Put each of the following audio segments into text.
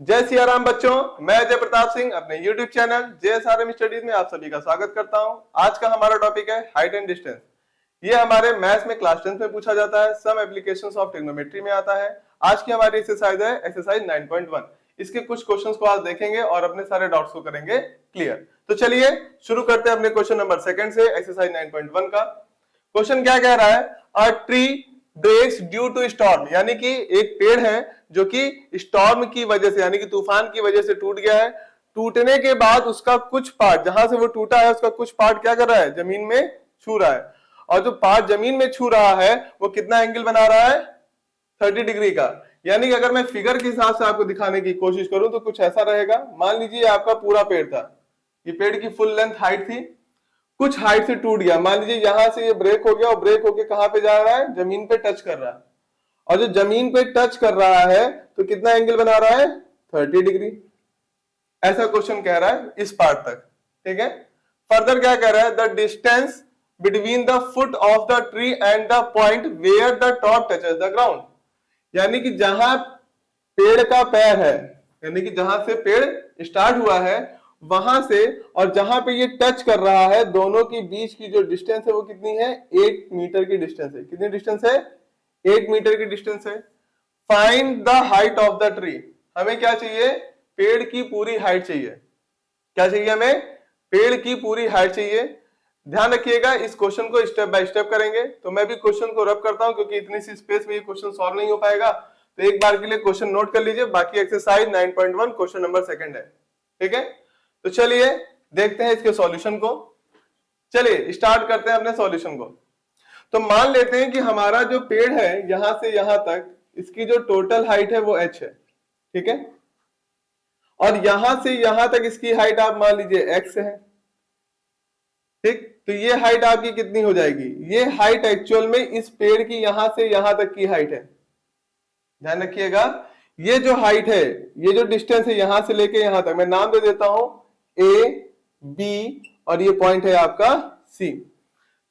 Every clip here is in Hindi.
जय सिया राम बच्चों, मैं जय प्रताप सिंह अपने YouTube चैनल JSRM स्टडीज में आप सभी का स्वागत करता हूं। आज का हमारा टॉपिक है हाइट एंड डिस्टेंस। ये हमारे मैथ्स में क्लास 10 में पूछा जाता है, सम एप्लीकेशंस ऑफ ट्रिग्नोमेट्री में आता है। आज की हमारी एक्सरसाइज है एक्सरसाइज 9.1। इसके कुछ क्वेश्चंस को आज देखेंगे और अपने सारे डाउट्स को करेंगे क्लियर। तो चलिए शुरू करते हैं अपने क्वेश्चन नंबर 2 से एक्सरसाइज 9.1 का। क्वेश्चन क्या कह रहा है? A tree breaks due to storm, यानी कि एक पेड़ है जो कि स्टॉर्म की वजह से यानी कि तूफान की वजह से टूट गया है। टूटने के बाद उसका कुछ पार्ट, जहां से वो टूटा है उसका कुछ पार्ट क्या कर रहा है? जमीन में छू रहा है। और जो पार्ट जमीन में छू रहा है वो कितना एंगल बना रहा है? 30 डिग्री का। यानी कि अगर मैं फिगर के हिसाब से आपको दिखाने की कोशिश करूं तो कुछ ऐसा रहेगा। मान लीजिए आपका पूरा पेड़ था, ये पेड़ की फुल लेंथ हाइट थी, कुछ हाइट से टूट गया। मान लीजिए यहां से ये ब्रेक हो गया और ब्रेक होके कहां पे जा रहा है? जमीन पे टच कर रहा है। और जो जमीन पे टच कर रहा है तो कितना एंगल बना रहा है? 30 डिग्री। ऐसा क्वेश्चन कह रहा है इस पार्ट तक। ठीक है, फर्दर क्या कह रहा है? The distance between the foot of the tree and the point where the top touches the ground, यानी कि जहां पेड़ का पैर है, यानी कि जहां से पेड़ स्टार्ट हुआ है वहां से और जहां पे ये टच कर रहा है, दोनों के बीच की जो डिस्टेंस है वो कितनी है? 8 मीटर की डिस्टेंस है। कितनी डिस्टेंस है? 8 मीटर की डिस्टेंस है। Find the height of the tree. हमें क्या चाहिए? पेड़ की पूरी हाइट चाहिए। क्या चाहिए हमें? पेड़ की पूरी हाइट चाहिए। ध्यान रखिएगा, इस क्वेश्चन को स्टेप बाय स्टेप करेंगे। तो मैं भी क्वेश्चन को रब करता हूं क्योंकि इतनी सी स्पेस में ये क्वेश्चन सॉल्व नहीं हो पाएगा। तो एक बार के लिए क्वेश्चन नोट कर लीजिए। बाकी एक्सरसाइज 9.1 क्वेश्चन नंबर 2 है। ठीक है, तो चलिए देखते हैं इसके सॉल्यूशन को। चलिए स्टार्ट करते हैं अपने सॉल्यूशन को। तो मान लेते हैं कि हमारा जो पेड़ है यहां से यहां तक, इसकी जो टोटल हाइट है वो h है। ठीक है, और यहां से यहां तक इसकी हाइट आप मान लीजिए x है। ठीक, तो ये हाइट आपकी कितनी हो जाएगी? ये हाइट एक्चुअल में इस पेड़ की यहां से यहां तक की हाइट है। ध्यान रखिएगा, ये जो हाइट है, ये जो डिस्टेंस है यहां से लेके यहां तक, मैं नाम दे देता हूं ए बी, और ये पॉइंट है आपका सी।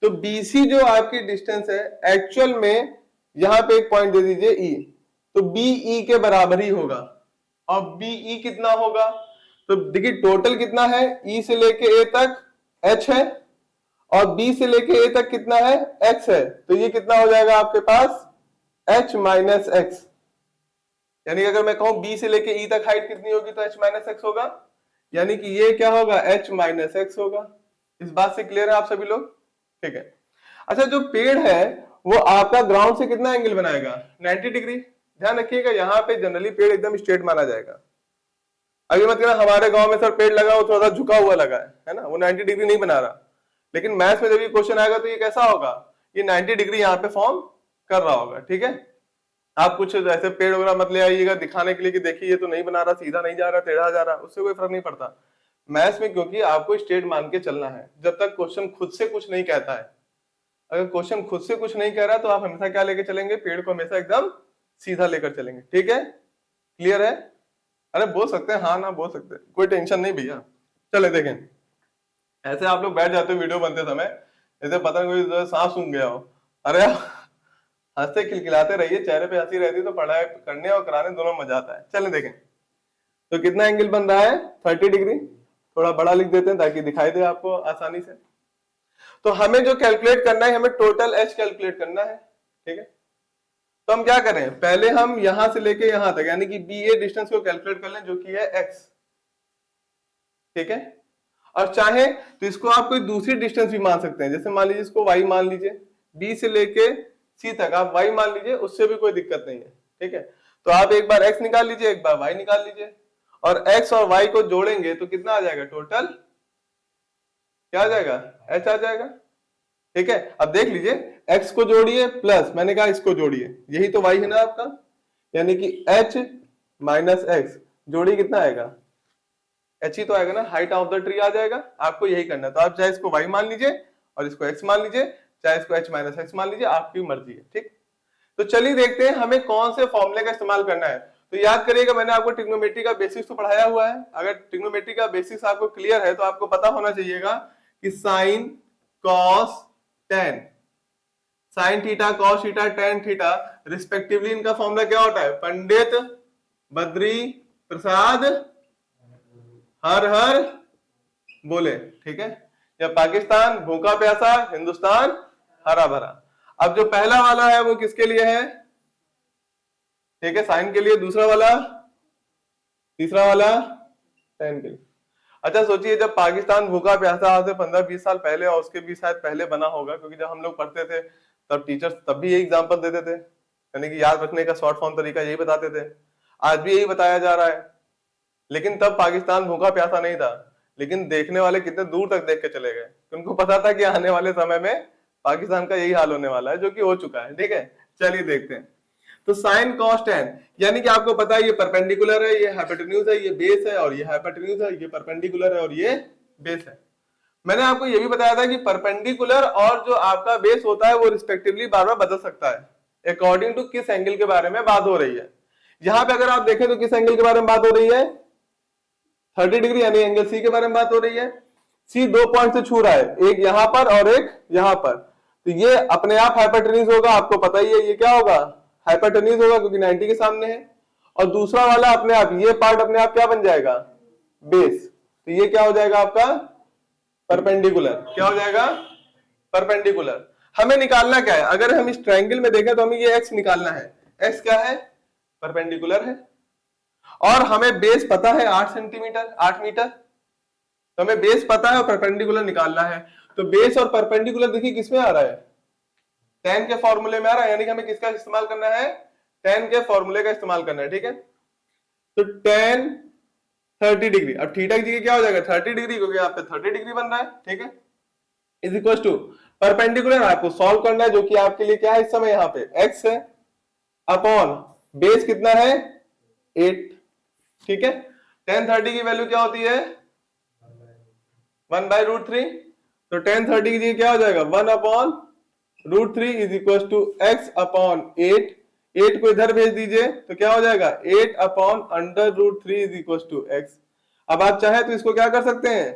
तो बीसी जो आपकी डिस्टेंस है एक्चुअल में, यहां पे एक पॉइंट दे दीजिए ई, तो बीई के बराबर ही होगा। और बीई कितना होगा? तो देखिए टोटल कितना है? ई से लेके ए तक एच है और बी से लेके ए तक कितना है? एक्स है। तो ये कितना हो जाएगा आपके पास? H minus x. यानी अगर मैं कहूं बी से लेके ई तक हाइट कितनी होगी तो एच माइनस एक्स होगा। यानी कि ये क्या होगा? एच माइनस एक्स होगा। इस बात से क्लियर है आप सभी लोग? ठीक है। अच्छा, जो पेड़ है वो आपका ग्राउंड से कितना एंगल बनाएगा? 90 डिग्री। ध्यान रखिएगा, यहाँ पे जनरली पेड़ एकदम स्ट्रेट माना जाएगा। अभी मत कहना हमारे गांव में सर पेड़ लगा वो थोड़ा सा झुका हुआ लगा है ना, वो 90 डिग्री नहीं बना रहा। लेकिन मैथ्स में जब ये क्वेश्चन आएगा तो ये कैसा होगा? ये 90 डिग्री यहाँ पे फॉर्म कर रहा होगा। ठीक है, आप कुछ ऐसे पेड़ वगैरह मत ले आइएगा दिखाने के लिए कि देखिए ये तो नहीं बना रहा, सीधा नहीं जा रहा, टेढ़ा जा रहा, उससे कोई फर्क नहीं पड़ता मैथ्स में, क्योंकि आपको स्ट्रेट मान के चलना है जब तक क्वेश्चन खुद से कुछ नहीं कहता है। अगर क्वेश्चन खुद से कुछ नहीं कह रहा तो आप हमेशा क्या लेके चलेंगे? पेड़ को हमेशा एकदम सीधा लेकर चलेंगे। ठीक है, क्लियर है? अरे बोल सकते हैं, हाँ ना बोल सकते हैं, कोई टेंशन नहीं भैया। चले देखें, ऐसे आप लोग बैठ जाते हो वीडियो बनते समय, जैसे पता नहीं कोई सांस सूंघ गया हो। अरे हंसते खिलखिलाते रहिए, चेहरे पे हंसी रहती तो पढ़ाई करने और कराने दोनों मजा आता है। चलें देखें, तो कितना एंगल बन रहा है? 30 डिग्री। थोड़ा बड़ा लिख देते हैं ताकि दिखाई दे आपको आसानी से। तो हमें जो कैलकुलेट करना है, हमें टोटल एच कैलकुलेट करना है। ठीक है, तो हम क्या करें? पहले हम यहां से लेके यहां तक यानी कि बी ए डिस्टेंस को कैलकुलेट कर लें जो कि है एक्स। ठीक है, और चाहे तो इसको आप कोई दूसरी डिस्टेंस भी मान सकते हैं, जैसे मान लीजिए इसको y मान लीजिए, b से लेके c तक आप y मान लीजिए, उससे भी कोई दिक्कत नहीं है। ठीक है, तो आप एक बार x निकाल लीजिए, एक बार y निकाल लीजिए, और x और y को जोड़ेंगे तो कितना आ जाएगा? टोटल क्या आ जाएगा? h आ जाएगा। ठीक है, अब देख लीजिए, x को जोड़िए प्लस मैंने कहा इसको जोड़िए, यही तो y है ना आपका, यानी कि h माइनस एक्स जोड़ी कितना आएगा? एच ही तो आएगा ना, हाइट ऑफ द ट्री आ जाएगा। आपको यही करना है, तो आप चाहे इसको y मान लीजिए और इसको x मान लीजिए, चाहे इसको h माइनस एक्स मान लीजिए, आपकी मर्जी है। ठीक, तो चलिए देखते हैं हमें कौन से फॉर्मूले का इस्तेमाल करना है। तो याद करिएगा, मैंने आपको ट्रिग्नोमेट्री का बेसिक्स तो पढ़ाया हुआ है। अगर ट्रिग्नोमेट्री का बेसिक्स आपको क्लियर है तो आपको पता होना चाहिएगा कि sine cos tan, sine theta cos theta tan theta respectively, इनका फॉर्मूला क्या होता है? पंडित, बद्री, प्रसाद हर हर बोले, ठीक है। या पाकिस्तान भूखा प्यासा, हिंदुस्तान हरा भरा। अब जो पहला वाला है वो किसके लिए है, ठीक है, साइन के लिए, दूसरा वाला, तीसरा वाला साइन के लिए। अच्छा सोचिए, जब पाकिस्तान भूखा प्यासा आज से 15-20 साल पहले, और उसके भी शायद पहले बना होगा, क्योंकि जब हम लोग पढ़ते थे तब टीचर्स तब भी यही एग्जाम्पल देते थे, यानी कि याद रखने का शॉर्ट फॉर्म तरीका यही बताते थे, आज भी यही बताया जा रहा है। लेकिन तब पाकिस्तान भूखा प्यासा नहीं था, लेकिन देखने वाले कितने दूर तक देख के चले गए, उनको पता था कि आने वाले समय में पाकिस्तान का यही हाल होने वाला है, जो कि हो चुका है, ठीक है। चलिए देखते हैं। तो साइन कॉस टेन, यानी कि आपको पता है ये परपेंडिकुलर है, ये हाइपोटेन्यूज है, ये बेस है, और ये हाइपोटेन्यूज है, ये परपेंडिकुलर है, और ये बेस है। मैंने आपको ये भी बताया था कि परपेंडिकुलर और जो आपका बेस होता है वो रिस्पेक्टिवली बार बार बदल सकता है अकॉर्डिंग टू किस एंगल के बारे में बात हो रही है। यहां पे अगर आप देखें तो किस एंगल के बारे में बात हो रही है, 30 डिग्री, यानी एंगल सी के बारे में बात हो रही है। सी दो पॉइंट से छू रहा है, एक यहां पर और एक यहां पर, तो ये अपने आप हाइपोटेन्यूज होगा, आपको पता ही है ये क्या होगा, हाइपोटेन्यूज होगा, क्योंकि 90 के सामने है। और दूसरा वाला अपने आप, ये पार्ट अपने आप क्या बन जाएगा, बेस, तो ये क्या हो जाएगा आपका परपेंडिकुलर, क्या हो जाएगा परपेंडिकुलर। हमें निकालना क्या है, अगर हम इस ट्रायंगल में देखें तो हमें ये एक्स निकालना है, एक्स क्या है परपेंडिकुलर है, और हमें बेस पता है 8 सेंटीमीटर 8 मीटर, तो हमें बेस पता है और परपेंडिकुलर निकालना है। तो बेस और परपेंडिकुलर देखिए किसमें आ रहा है, tan के फॉर्मूले में आ रहा है, यानी कि हमें किसका इस्तेमाल करना है, tan के फॉर्मूले का इस्तेमाल करना है, ठीक है। तो tan 30 डिग्री, अब थीटा की जगह क्या हो जाएगा 30 डिग्री, क्योंकि यहाँ पे 30 डिग्री बन रहा है, ठीक है, इज इक्वल टू परपेंडिकुलर आपको सॉल्व करना है, जो कि आपके लिए क्या है इस समय यहाँ पे x है, अपॉन बेस कितना है 8, ठीक है। tan 30 की वैल्यू क्या होती है 1/√3, तो tan 30 की जगह क्या हो जाएगा 1/√3 is equal to x upon 8, 8 को इधर भेज दीजिए तो क्या हो जाएगा 8/√3 इज इक्वल टू x। अब आप चाहे तो इसको क्या कर सकते हैं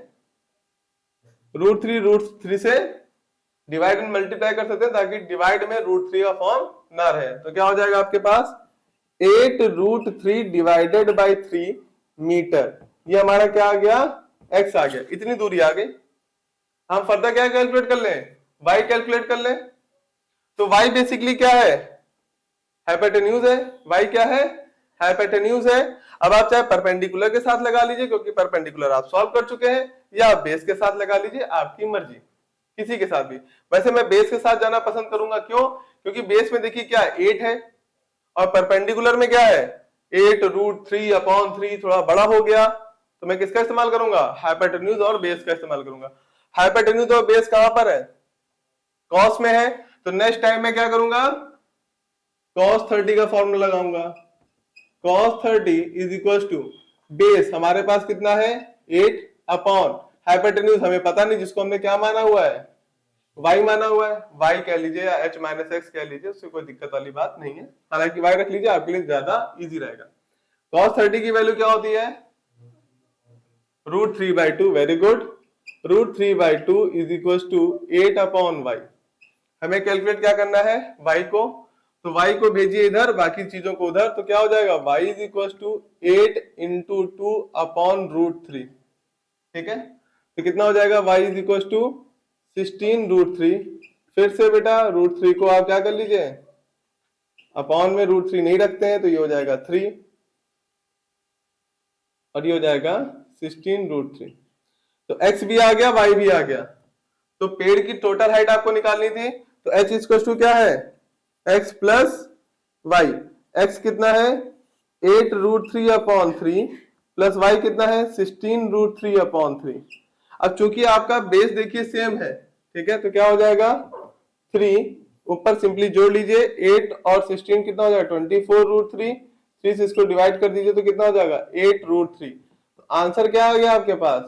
√3 से डिवाइड एंड मल्टीप्लाई कर सकते हैं, ताकि डिवाइड में √3 का फॉर्म ना रहे। तो क्या हो जाएगा आपके पास 8√3 डिवाइडेड बाई 3 मीटर, ये हमारा क्या आ गया x आ गया, इतनी दूरी आ गई। हम फर्दर क्या कैलकुलेट कर लें, y कैलकुलेट कर लें। तो y बेसिकली क्या है हाइपोटेन्यूज है, y क्या है हाइपोटेन्यूज है। अब आप चाहे परपेंडिकुलर के साथ लगा लीजिए, क्योंकि परपेंडिकुलर आप सॉल्व कर चुके हैं, या आप बेस के साथ लगा लीजिए, आपकी मर्जी, किसी के साथ भी। वैसे मैं बेस के साथ जाना पसंद करूंगा, क्यों, क्योंकि बेस में देखिए क्या 8 है, और परपेंडिकुलर में क्या है 8√3/3, थोड़ा बड़ा हो गया, तो मैं किसका इस्तेमाल करूंगा हाइपोटेन्यूज और बेस का इस्तेमाल करूंगा। हाइपोटेन्यूज और बेस कहां पर है कॉस में है, तो नेक्स्ट टाइम मैं क्या करूंगा cos 30 का फॉर्मूला लगाऊंगा, cos 30 is equal to base हमारे पास कितना है 8 अपॉन हाइपोटेन्यूज हमें पता नहीं, जिसको हमने क्या माना हुआ है y माना हुआ है, y कह लीजिए या h - x कह लीजिए, उससे कोई दिक्कत वाली बात नहीं है, हालांकि y रख लीजिए आपके लिए ज्यादा इजी रहेगा। cos 30 की वैल्यू क्या होती है √3/2, very good, √3/2 is equal to 8/y। हमें कैलकुलेट क्या करना है y को, तो y को भेजिए इधर, बाकी चीजों को उधर, तो क्या हो जाएगा y इज इक्वल टू 8 × 2/√3, ठीक है। तो कितना हो जाएगा y इज इक्वल टू 16√3। फिर से बेटा √3 को आप क्या कर लीजिए अपॉन में √3 नहीं रखते हैं, तो ये हो जाएगा 3 और ये हो जाएगा 16√3। तो x भी आ गया y भी आ गया। तो पेड़ की टोटल हाइट आपको निकालनी थी, तो h इक्वल टू क्या है x प्लस y, x कितना है 8√3/3 प्लस y कितना है 16√3/3। अब चूंकि आपका बेस देखिए सेम है, ठीक है, तो क्या हो जाएगा 3, ऊपर सिंपली जोड़ लीजिए 8 और 16 कितना हो जाएगा 24√3, 3 से इसको डिवाइड कर दीजिए तो कितना हो जाएगा 8√3। तो आंसर क्या आ गया आपके पास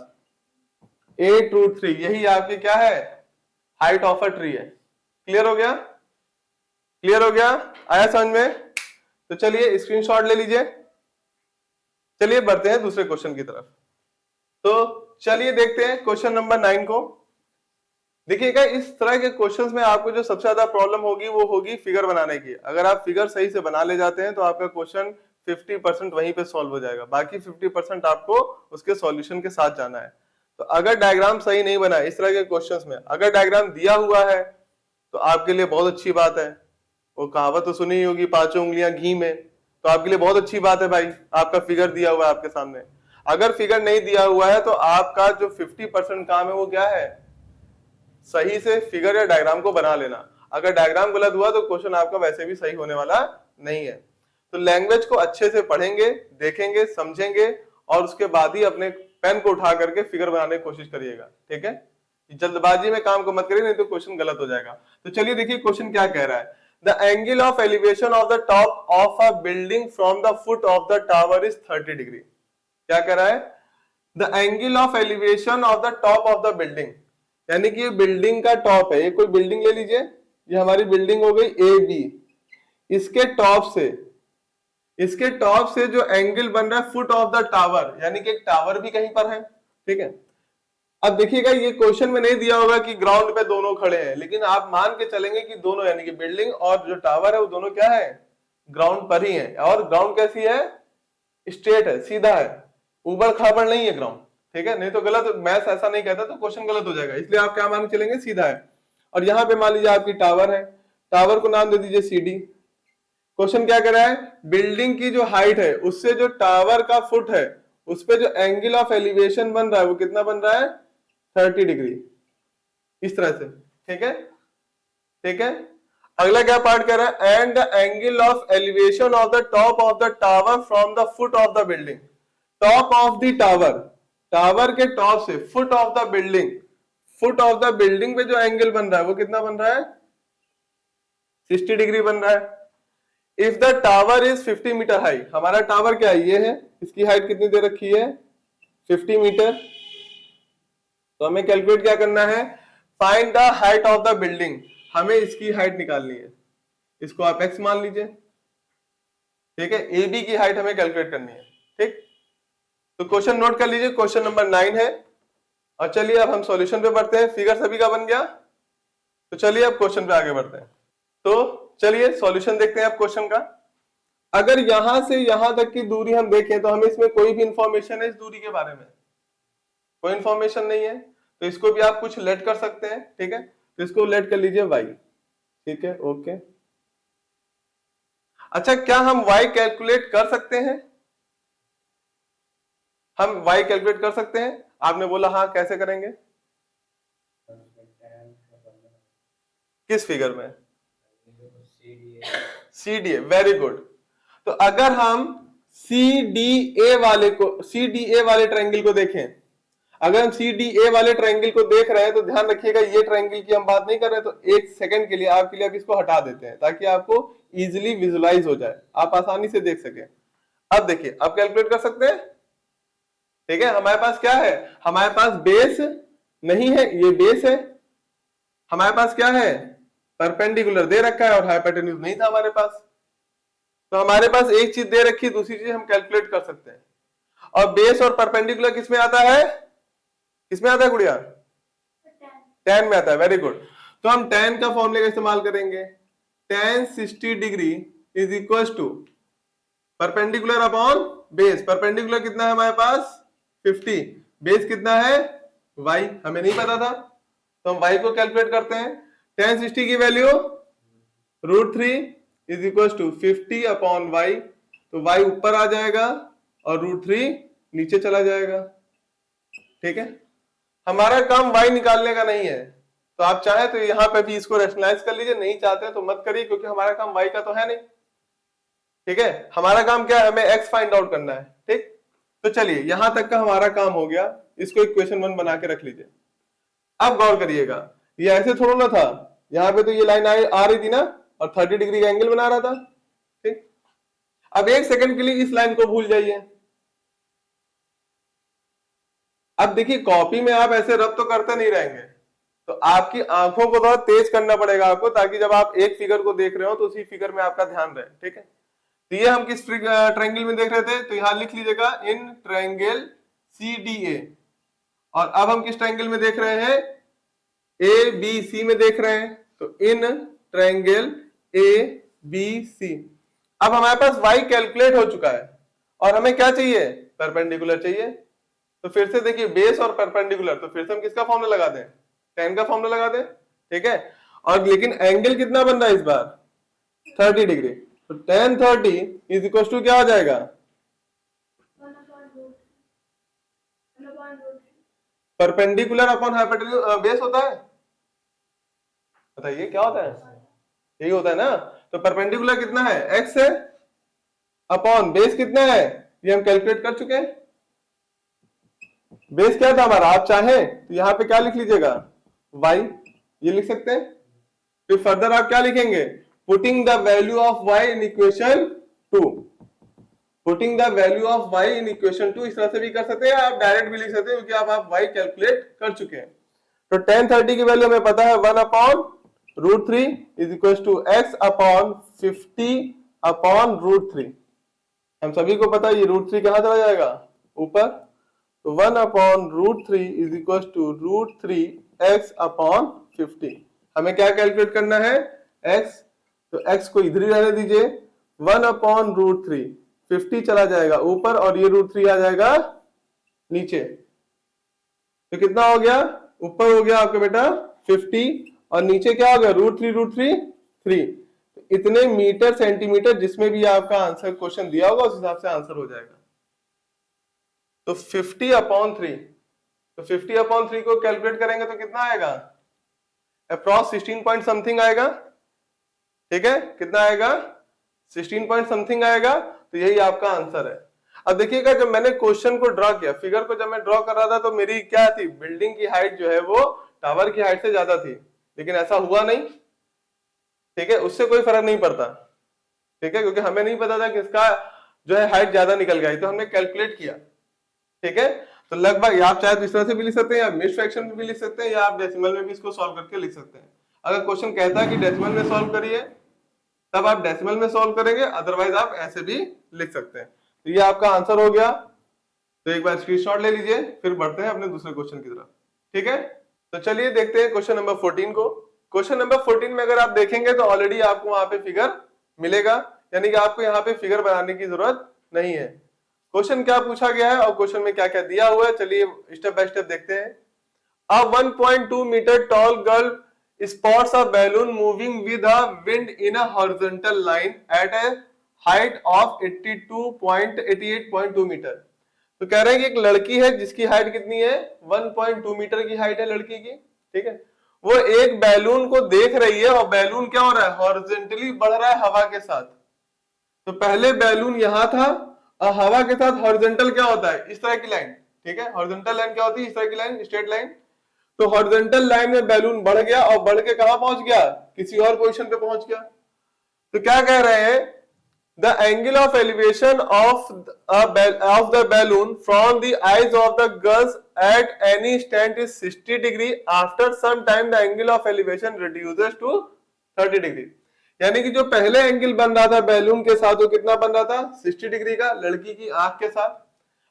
8√3, यही आपकी क्या है हाइट ऑफ अ ट्री है। क्लियर हो गया, क्लियर हो गया, आया समझ में। तो चलिए स्क्रीनशॉट ले लीजिए, चलिए बढ़ते हैं दूसरे क्वेश्चन की तरफ। तो चलिए देखते हैं क्वेश्चन नंबर 9 को। देखिएगा इस तरह के क्वेश्चंस में आपको जो सबसे ज्यादा प्रॉब्लम होगी वो होगी फिगर बनाने की। अगर आप फिगर सही से बना ले जाते हैं तो आपका क्वेश्चन 50% वहीं पे सॉल्व हो जाएगा, बाकी 50% आपको उसके सॉल्यूशन के साथ जाना है। तो अगर डायग्राम सही नहीं बना है इस तरह के क्वेश्चंस में, अगर डायग्राम दिया हुआ है तो आपके लिए बहुत अच्छी बात है। वो कहावत तो सुनी ही होगी, पांचों उंगलियां घी में, तो आपके लिए बहुत अच्छी बात है भाई, आपका फिगर दिया हुआ है आपके सामने। अगर फिगर नहीं दिया हुआ है तो आपका जो 50% काम है वो क्या है, सही से फिगर या डायग्राम को बना लेना। अगर डायग्राम गलत हुआ तो क्वेश्चन आपका वैसे भी सही होने वाला नहीं है। तो लैंग्वेज को अच्छे से पढ़ेंगे, देखेंगे, समझेंगे और उसके बाद ही अपने पेन को उठा करके फिगर बनाने की कोशिश करिएगा, ठीक है। जल्दबाजी में काम को मत करिए, नहीं तो क्वेश्चन गलत हो जाएगा। तो चलिए देखिए क्वेश्चन क्या कह रहा है। The angle of elevation of the top of a building from the foot of the tower is 30 degree. क्या कह रहा है, the angle of elevation of the top of the building, यानी कि ये बिल्डिंग का टॉप है। ये कोई बिल्डिंग ले लीजिए, ये हमारी बिल्डिंग हो गई ए बी, इसके टॉप से जो एंगल बन रहा है फुट ऑफ द टावर, यानी कि एक टावर भी कहीं पर है, ठीक है। अब देखिएगा ये क्वेश्चन में नहीं दिया होगा कि ग्राउंड पे दोनों खड़े हैं, लेकिन आप मान के चलेंगे कि दोनों, यानी कि बिल्डिंग और जो टावर है वो दोनों क्या है, ग्राउंड पर ही है। और ग्राउंड कैसी है, स्ट्रेट है, सीधा है, ऊबड़ खाबड़ नहीं है ग्राउंड, ठीक है। नहीं तो गलत, मैथ्स ऐसा नहीं कहता तो क्वेश्चन गलत हो जाएगा, इसलिए आप क्या मान के चलेंगे, सीधा है। और यहाँ पे मान लीजिए आपकी टावर है, टावर को नाम दे दीजिए CD। क्वेश्चन क्या कर रहा है, बिल्डिंग की जो हाइट है उससे जो टावर का फुट है उस पे जो एंगल ऑफ एलिवेशन बन रहा है वो कितना बन रहा है, 30 डिग्री, इस तरह से, ठीक है, ठीक है। अगला क्या पार्ट कर रहा है, and the angle of elevation of the top of the tower from the foot of the building. Top of the tower, tower के टॉप से foot of the building, foot of the building पे जो एंगल बन रहा है वो कितना बन रहा है, 60 डिग्री बन रहा है। If the tower is 50 metre high, हमारा टावर क्या है, ये है, इसकी हाइट कितनी दे रखी है, 50 मीटर। तो हमें कैलकुलेट क्या करना है, find the height of the building, हमें इसकी हाइट निकालनी है। इसको आप x मान लीजिए, ठीक है। ए बी की हाइट हमें कैलकुलेट करनी है, ठीक। तो क्वेश्चन नोट कर लीजिए, क्वेश्चन नंबर 9 है। और चलिए अब हम सॉल्यूशन पे बढ़ते हैं। फिगर सभी का बन गया, तो चलिए अब क्वेश्चन पे आगे बढ़ते हैं। तो चलिए सॉल्यूशन देखते हैं अब क्वेश्चन का। अगर यहां से यहां तक की दूरी हम देखें तो हमें इसमें कोई भी इंफॉर्मेशन है इस दूरी के बारे में, कोई इंफॉर्मेशन नहीं है, तो इसको भी आप कुछ लेट कर सकते हैं, ठीक है। तो इसको लेट कर लीजिए y, ठीक है, ओके। अच्छा, क्या हम y कैलकुलेट कर सकते हैं, हम y कैलकुलेट कर सकते हैं? आपने बोला हाँ, कैसे करेंगे, किस फिगर में, CDA, वेरी गुड। तो अगर हम CDA वाले ट्रायंगल को देखें, अगर हम CDA वाले ट्रायंगल को देख रहे हैं तो ध्यान रखिएगा ये ट्रायंगल की हम बात नहीं कर रहे हैं, तो एक सेकंड के लिए आपके लिए अब इसको हटा देते हैं ताकि आपको इजीली विजुलाइज हो जाए, आप आसानी से देख सके। अब देखिए, अब कैलकुलेट कर सकते हैं, ठीक है। हमारे पास क्या है, हमारे पास बेस नहीं है, ये बेस है, हमारे पास क्या है, परपेंडिकुलर दे रखा है और हाइपोटेन्यूज नहीं था हमारे पास। तो हमारे पास एक चीज दे रखी है, दूसरी चीज हम कैलकुलेट कर सकते हैं। और बेस और परपेंडिकुलर किसमें आता है, किसमें आता है गुड़िया, tan में आता है, वेरी गुड। तो हम tan का फॉर्मूले का इस्तेमाल करेंगे, tan 60 degree is equal to perpendicular upon base. Perpendicular कितना है हमारे पास 50, बेस कितना है y, हमें नहीं पता था, तो हम y को कैलकुलेट करते हैं। tan 60 की value √3 is equal to 50 upon y, तो y ऊपर आ जाएगा और √3 नीचे चला जाएगा, ठीक है। हमारा काम y निकालने का नहीं है, तो आप चाहे तो यहां पे भी इसको रैशनलाइज कर लीजिए, नहीं चाहते तो मत करिए, क्योंकि हमारा काम y का तो है नहीं, ठीक है। हमारा काम क्या है, हमें x फाइंड आउट करना है, ठीक। तो चलिए यहां तक का हमारा काम हो गया, इसको इक्वेशन 1 बना के रख लीजिए। अब गौर करिएगा, ये ऐसे थोड़ा ना था, यहाँ पे तो ये लाइन आ रही थी ना और 30 डिग्री का एंगल बना रहा था, ठीक। अब एक सेकंड के लिए इस लाइन को भूल जाइए। अब देखिए कॉपी में आप ऐसे रब तो करते नहीं रहेंगे, तो आपकी आंखों को थोड़ा तेज करना पड़ेगा आपको, ताकि जब आप एक फिगर को देख रहे हो तो उसी फिगर में आपका ध्यान रहे, ठीक है। तो ये हम किस ट्रायंगल में देख रहे थे, तो यहां लिख लीजिएगा इन ट्रायंगल CDA। और अब हम किस ट्रायंगल में देख रहे हैं, ABC में देख रहे हैं, तो इन ट्रायंगल ABC। अब हमारे पास y कैलकुलेट हो चुका है और हमें क्या चाहिए, परपेंडिकुलर चाहिए। तो फिर से देखिए बेस और परपेंडिकुलर, तो फिर से हम किसका फॉर्मूला लगा दें, tan का फॉर्मूला लगा दें, ठीक है। और लेकिन एंगल कितना बन रहा है इस बार, 30 डिग्री। तो tan 30 इज इक्वल टू क्या आ जाएगा, परपेंडिकुलर अपॉन हाइपोटेन्यूज बेस होता है, बताइए क्या होता है, यही होता है ना। तो परपेंडिकुलर कितना है, x है, अपॉन बेस कितना है, ये हम कैलकुलेट कर चुके हैं। बेस क्या था हमारा, आप चाहें तो यहां पे क्या लिख लीजिएगा, y, ये लिख सकते हैं। फिर फर्दर आप क्या लिखेंगे, putting the value of y in equation 2, putting the value of y in equation 2, इस तरह से भी कर सकते हैं, आप डायरेक्ट भी लिख सकते हैं क्योंकि आप y कैलकुलेट कर चुके हैं। तो tan 30 की वैल्यू हमें पता है 1 upon root 3 is equal to x upon 50 upon root 3। हम सभी को पता है ये रूट 3 कहां चला जाएगा, ऊपर। तो 1 upon root 3 is equal to root 3 x upon 50। हमें क्या कैलकुलेट करना है, x, तो x को इधर ही रहने दीजिए, 1 अपॉन रूट 3, 50 चला जाएगा ऊपर और ये रूट 3 आ जाएगा नीचे। तो कितना हो गया, ऊपर हो गया आपका बेटा 50 और नीचे क्या हो गया, रूट 3 3। इतने मीटर सेंटीमीटर जिसमें भी आपका आंसर क्वेश्चन दिया होगा उस हिसाब से आंसर हो जाएगा। तो 50 अपॉन 3, तो 50 अपॉन 3 को कैलकुलेट करेंगे तो कितना आएगा, अप्रॉक्स 16 पॉइंट समथिंग आएगा, ठीक है। कितना आएगा, 16 पॉइंट समथिंग आएगा। तो यही आपका आंसर है। अब देखिएगा जब मैंने क्वेश्चन को ड्रॉ किया, फिगर को जब मैं ड्रॉ कर रहा था तो मेरी क्या थी, बिल्डिंग की हाइट जो है वो टावर की हाइट से ज्यादा थी, लेकिन ऐसा हुआ नहीं, ठीक है। उससे कोई फर्क नहीं पड़ता, ठीक है, क्योंकि हमें नहीं पता था किसका जो है हाइट ज्यादा निकल गई, तो हमने कैलकुलेट किया, ठीक है। तो लगभग आप चाहे तो इस तरह से भी लिख सकते हैं या मिड फ्रैक्शन में भी लिख सकते हैं या आप डेसिमल में भी इसको सॉल्व करके लिख सकते हैं। अगर क्वेश्चन कहता है कि डेसिमल में सॉल्व करिए तब आप डेसिमल में सॉल्व करेंगे, अदरवाइज आप ऐसे भी लिख सकते हैं। तो ये आपका आंसर हो गया। तो एक बार स्क्रीनशॉट ले लीजिए, फिर बढ़ते हैं अपने दूसरे क्वेश्चन की तरफ, ठीक है। तो चलिए देखते हैं क्वेश्चन नंबर 14 को। क्वेश्चन नंबर 14 में अगर आप देखेंगे तो ऑलरेडी आपको वहां पे फिगर मिलेगा, यानी कि आपको यहाँ पे फिगर बनाने की जरूरत नहीं है। क्वेश्चन क्या पूछा गया है और क्वेश्चन में क्या क्या दिया हुआ है, चलिए स्टेप बाय स्टेप देखते हैं। A 1.2 meter tall girl spots a balloon moving with a wind in a horizontal line at a height of 88.2 metre. तो कह रहे हैं कि एक लड़की है जिसकी हाइट कितनी है, 1.2 मीटर की हाइट है लड़की की, ठीक है। वो एक बैलून को देख रही है और बैलून क्या हो रहा है, हॉरिजॉन्टली बढ़ रहा है हवा के साथ। तो पहले बैलून यहां था और हवा के साथ हॉरिजॉन्टल क्या होता है, इस तरह की लाइन, ठीक है। हॉरिजॉन्टल लाइन क्या होती है, इस तरह की लाइन, स्ट्रेट लाइन। तो हॉरिजॉन्टल लाइन में बैलून बढ़ गया और बढ़ के कहां पहुंच गया, किसी और पोजीशन पे पहुंच गया। तो क्या कह रहे हैं, the angle of elevation of the balloon from the eyes of the girls at any stand is 60 degree, after some time the angle of elevation reduces to 30 degree. यानी कि जो पहले एंगल बन रहा था बैलून के साथ वो कितना बन रहा था, 60 डिग्री का, लड़की की आंख के साथ।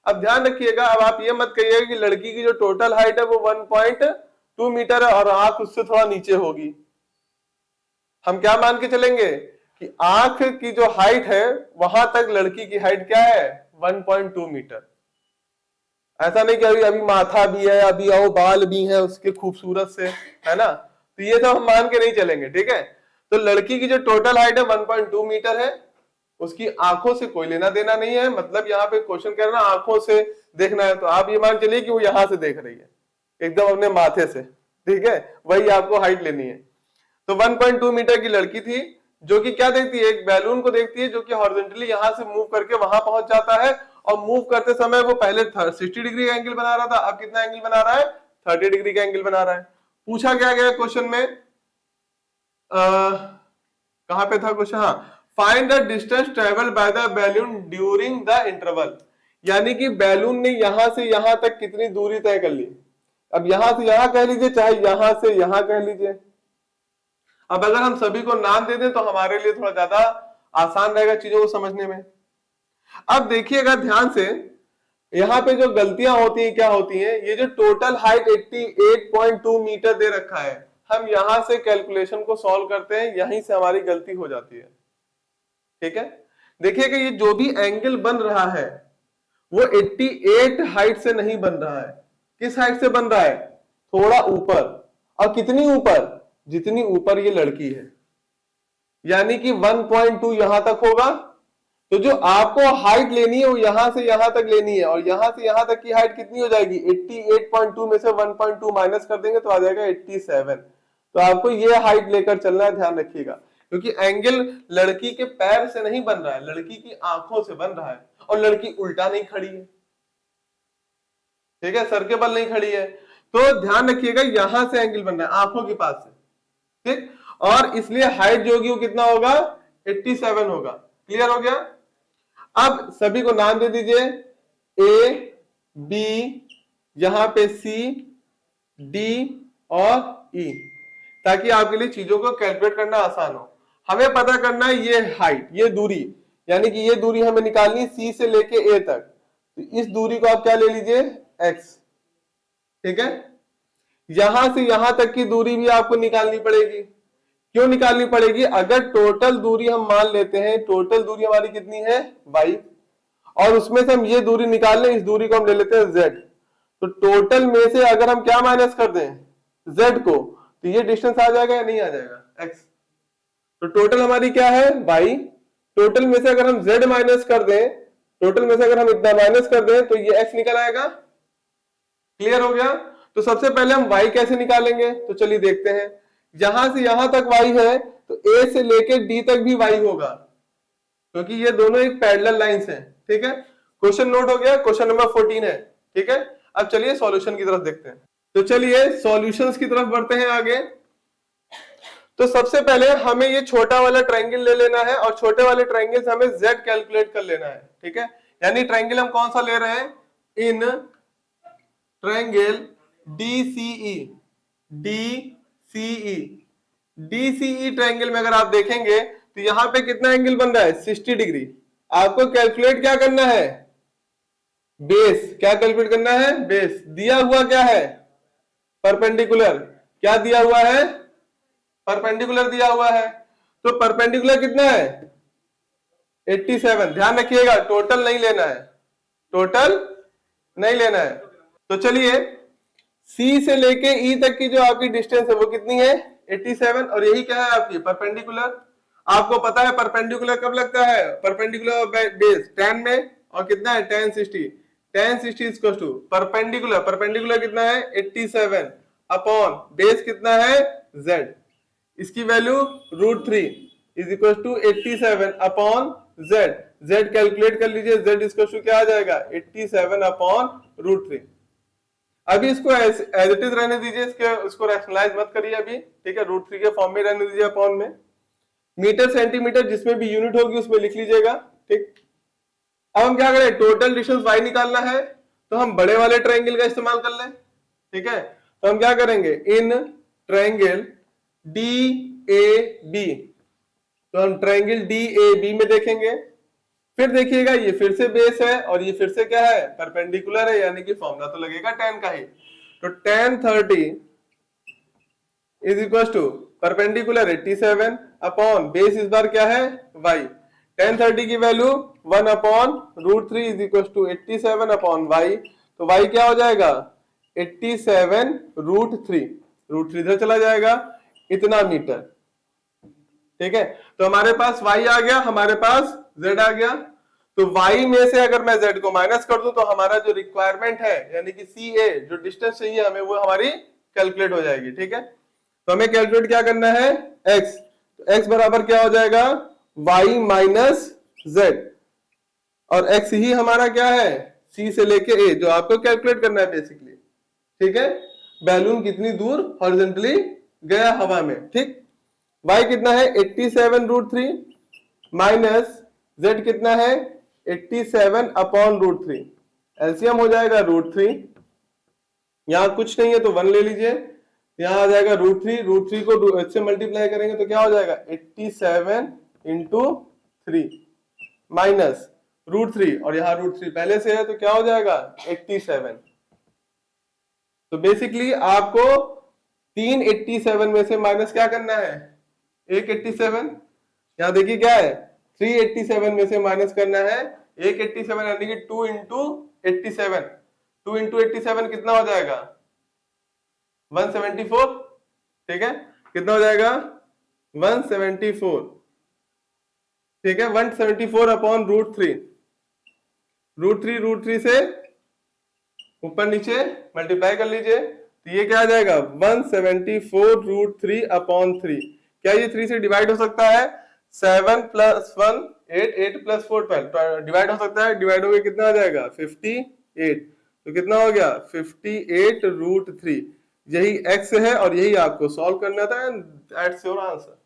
अब ध्यान रखिएगा, अब आप ये मत कहिएगा कि लड़की की जो टोटल हाइट है वो 1.2 मीटर है और आंख उससे थोड़ा नीचे होगी। हम क्या मान के चलेंगे कि आंख की जो हाइट है वहां तक लड़की की हाइट क्या है, 1.2 मीटर। ऐसा नहीं कि अभी अभी माथा भी है, अभी आओ बाल भी है उसके खूबसूरत से, है ना। तो ये सब हम मान के नहीं चलेंगे, ठीक है। तो लड़की की जो टोटल हाइट है 1.2 मीटर है, उसकी आंखों से कोई लेना देना नहीं है। मतलब यहाँ पे क्वेश्चन कह रहा है आंखों से देखना है, तो आप ये मान चलिए कि वो यहां से देख रही है एकदम अपने माथे से, ठीक है, वही आपको हाइट लेनी है। तो 1.2 मीटर की लड़की थी जो कि क्या देखती है, एक बैलून को देखती है जो कि हॉरिजॉन्टली यहां से मूव करके वहां पहुंच जाता है और मूव करते समय वो पहले 60 डिग्री का एंगल बना रहा था, अब कितना एंगल बना रहा है, 30 डिग्री का एंगल बना रहा है। पूछा क्या गया क्वेश्चन में, कहां पे था क्वेश्चन, हाँ, find the distance travel by the balloon during the interval. यानी कि बैलून ने यहां से यहां तक कितनी दूरी तय कर ली। अब यहां से यहां कह लीजिए, चाहे यहां से यहां कह लीजिए। अब अगर हम सभी को नाम दे दें तो हमारे लिए थोड़ा ज्यादा आसान रहेगा चीजों को समझने में। अब देखिएगा ध्यान से, यहाँ पे जो गलतियां होती हैं क्या होती हैं, ये जो टोटल हाइट 88.2 मीटर दे रखा है, हम यहां से कैलकुलेशन को सॉल्व करते हैं, यहीं से हमारी गलती हो जाती है, ठीक है। देखिएगा ये जो भी एंगल बन रहा है वो 88 हाइट से नहीं बन रहा है। किस हाइट से बन रहा है? थोड़ा ऊपर। और कितनी ऊपर? जितनी ऊपर ये लड़की है, यानी कि 1.2 यहां तक होगा। तो जो आपको हाइट लेनी है वो यहां से यहां तक लेनी है, और यहां से यहां तक की हाइट कितनी हो जाएगी? 88.2 में से 1.2 माइनस कर देंगे तो आ जाएगा 87। तो आपको ये हाइट लेकर चलना है, ध्यान रखिएगा, क्योंकि एंगल लड़की के पैर से नहीं बन रहा है, लड़की की आंखों से बन रहा है, और लड़की उल्टा नहीं खड़ी है, ठीक है, सर के बल नहीं खड़ी है। तो ध्यान रखिएगा यहां से एंगल बन रहा है आंखों के पास से, ठीक, और इसलिए हाइट जो होगी वो कितना होगा? 87 होगा। क्लियर हो गया? अब सभी को नाम दे दीजिए, ए बी, यहां पे सी, डी और ई, ताकि आपके लिए चीजों को कैलकुलेट करना आसान हो। हमें पता करना है ये हाइट, ये दूरी, यानी कि ये दूरी हमें निकालनी सी से लेके ए तक। तो इस दूरी को आप क्या ले लीजिए? एक्स, ठीक है। यहां से यहां तक की दूरी भी आपको निकालनी पड़ेगी। क्यों निकालनी पड़ेगी? अगर टोटल दूरी हम मान लेते हैं, टोटल दूरी हमारी कितनी है? y, और उसमें से हम ये दूरी निकाल लें, इस दूरी को हम ले लेते हैं z। तो टोटल में से अगर हम क्या माइनस कर दें? z को, तो ये डिस्टेंस आ जाएगा या नहीं आ जाएगा? x। तो टोटल हमारी क्या है? y। टोटल में से अगर हम z माइनस कर दें, टोटल में से अगर हम इतना माइनस कर दें तो ये x निकल आएगा। क्लियर हो गया? तो सबसे पहले हम y कैसे निकालेंगे, तो चलिए देखते हैं। यहां से यहां तक y है, तो a से लेके d तक भी y होगा, क्योंकि ये दोनों एक पैरेलल लाइंस हैं, ठीक है। क्वेश्चन नोट हो गया? क्वेश्चन नंबर 14 है, ठीक है। अब चलिए सॉल्यूशन की तरफ देखते हैं। तो चलिए सॉल्यूशंस की तरफ बढ़ते हैं आगे। तो सबसे पहले हमें ये छोटा वाला ट्रायंगल ले लेना है, और छोटे वाले ट्रायंगल से हमें z कैलकुलेट कर लेना है, ठीक है। यानी ट्रायंगल हम कौन सा ले रहे हैं? In triangle DCE, DCE, DCE triangle में अगर आप देखेंगे तो यहां पे कितना एंगल बन रहा है? 60 डिग्री। आपको कैलकुलेट क्या करना है? बेस। क्या कैलकुलेट करना है? बेस। दिया हुआ क्या है? परपेंडिकुलर। क्या दिया हुआ है? परपेंडिकुलर दिया हुआ है। तो परपेंडिकुलर कितना है? 87। ध्यान रखिएगा टोटल नहीं लेना है, टोटल नहीं लेना है। तो चलिए C से लेके E तक की जो आपकी डिस्टेंस है वो कितनी है? 87, और यही क्या है आपकी? परपेंडिकुलर। आपको पता है परपेंडिकुलर कब लगता है? परपेंडिकुलर बेस tan में, और कितना है? tan 60। tan 60 equal to perpendicular, perpendicular कितना है? 87 अपॉन बेस कितना है? z। इसकी value √3 is equal to 87 upon z। z calculate कर लीजिए, z इक्वल टू क्या आ जाएगा? 87 अपॉन √3। अभी इसको एज इट इज रहने दीजिए, इसको रैशनलाइज मत करिए अभी, ठीक है। √3 के फॉर्म में रहने दीजिए अपॉन में। मीटर सेंटीमीटर जिसमें भी यूनिट होगी उसमें लिख लीजिएगा, ठीक। अब हम क्या करें? टोटल डिस्टेंस y निकालना है, तो हम बड़े वाले ट्रायंगल का इस्तेमाल कर लें, ठीक है। तो हम क्या करेंगे? इन ट्रायंगल DAB, तो हम ट्रायंगल DAB में देखेंगे। फिर देखिएगा ये फिर से बेस है, और ये फिर से क्या है? परपेंडिकुलर है, यानी कि फॉर्मूला तो लगेगा tan का ही। तो tan 30 is equal to perpendicular 87 upon base इस बार क्या है? y। tan 30 की value 1 upon √3 is equal to 87 upon y। तो y क्या हो जाएगा? 87 √3, √3 इधर चला जाएगा, इतना मीटर, ठीक है। तो हमारे पास y आ गया, हमारे पास z आ गया। तो y में से अगर मैं z को माइनस कर दूं तो हमारा जो रिक्वायरमेंट है, यानी कि CA जो डिस्टेंस चाहिए हमें, वो हमारी कैलकुलेट हो जाएगी, ठीक है। तो हमें कैलकुलेट क्या करना है? x। तो x बराबर क्या हो जाएगा? y माइनस z, और x ही हमारा क्या है? C से लेके A, जो आपको कैलकुलेट करना है बेसिकली, ठीक है। बैलून कितनी दूर हॉरिजॉन्टली गया हवा में, ठीक। y कितना है? 87 √3 माइनस z कितना है? 87 अपॉन √3। एलसीएम हो जाएगा √3, यहां कुछ नहीं है तो 1 ले लीजिए, यहां आ जाएगा √3 को इससे मल्टीप्लाई करेंगे तो क्या हो जाएगा? 87 इंटू 3 माइनस √3, और यहां √3 पहले से है तो क्या हो जाएगा? 87। तो बेसिकली आपको 3 87 में से माइनस क्या करना है? एक 87। यहां देखिए क्या है? 387 में से माइनस करना है 187 यानी कि 2 इंटू 87। 2 इंटू 87 कितना हो जाएगा 174। ठीक है, कितना हो जाएगा 174। ठीक है, 174 अपॉन √3। √3 से ऊपर नीचे मल्टीप्लाई कर लीजिए, तो ये क्या आ जाएगा 174 √3 अपॉन 3। क्या ये 3 से डिवाइड हो सकता है? 7 + 1 8, 8 + 4 12 डिवाइड हो सकता है। डिवाइड हो गया कितना आ जाएगा 58। तो कितना हो गया 58 √3। यही x है और यही आपको सॉल्व करना था। That's your answer.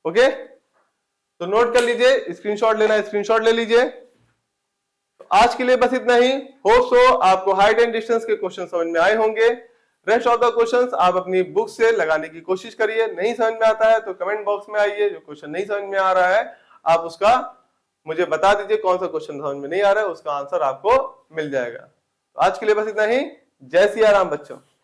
ओके, तो नोट कर लीजिए, स्क्रीनशॉट लेना है स्क्रीनशॉट ले लीजिए। तो आज के लिए बस इतना ही। होप सो आपको हाइट एंड डिस्टेंस के क्वेश्चन समझ में आए होंगे। रेस्ट ऑफ द क्वेश्चंस आप अपनी बुक से लगाने की कोशिश करिए। नहीं समझ में आता है तो कमेंट बॉक्स में आइए, जो क्वेश्चन नहीं समझ में आ रहा है आप उसका मुझे बता दीजिए, कौन सा क्वेश्चन समझ में नहीं आ रहा है उसका आंसर आपको मिल जाएगा। तो आज के लिए बस इतना ही। जय सिया राम बच्चों।